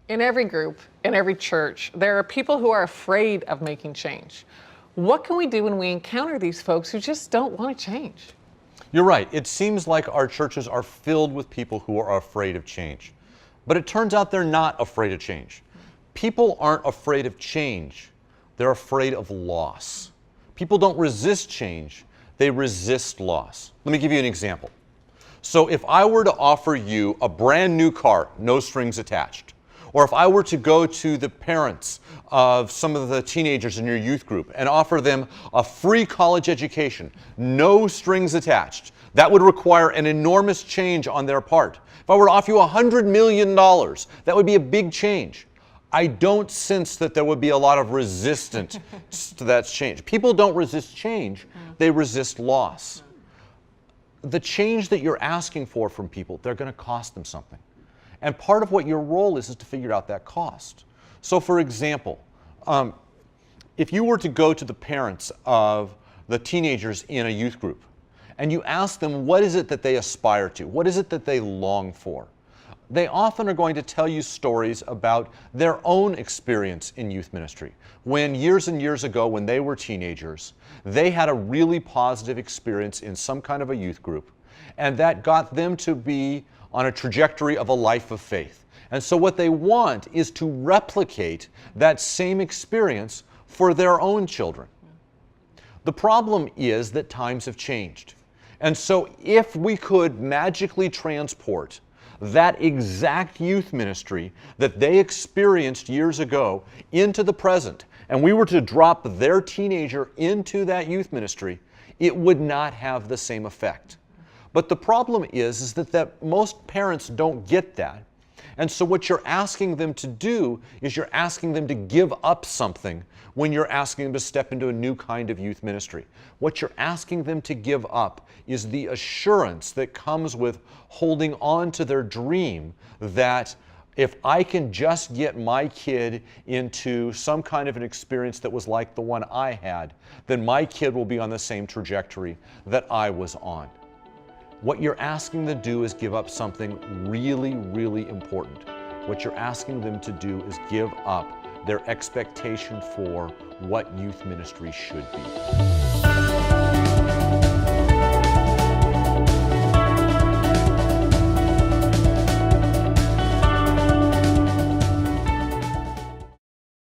In every group, in every church, there are people who are afraid of making change. What can we do when we encounter these folks who just don't want to change? You're right. It seems like our churches are filled with people who are afraid of change. But it turns out they're not afraid of change. People aren't afraid of change. They're afraid of loss. People don't resist change. They resist loss. Let me give you an example. So if I were to offer you a brand new car, no strings attached, or if I were to go to the parents of some of the teenagers in your youth group and offer them a free college education, no strings attached, that would require an enormous change on their part. If I were to offer you $100 million, that would be a big change. I don't sense that there would be a lot of resistance to that change. People don't resist change, they resist loss. The change that you're asking for from people, they're going to cost them something. And part of what your role is to figure out that cost. So for example, if you were to go to the parents of the teenagers in a youth group and you ask them what is it that they aspire to, what is it that they long for, they often are going to tell you stories about their own experience in youth ministry. When years and years ago, when they were teenagers, they had a really positive experience in some kind of a youth group, and that got them to be on a trajectory of a life of faith. And so what they want is to replicate that same experience for their own children. The problem is that times have changed. And so if we could magically transport that exact youth ministry that they experienced years ago into the present, and we were to drop their teenager into that youth ministry, it would not have the same effect. But the problem is that most parents don't get that. And so what you're asking them to do is you're asking them to give up something when you're asking them to step into a new kind of youth ministry. What you're asking them to give up is the assurance that comes with holding on to their dream that if I can just get my kid into some kind of an experience that was like the one I had, then my kid will be on the same trajectory that I was on. What you're asking them to do is give up something really, really important. What you're asking them to do is give up their expectation for what youth ministry should be.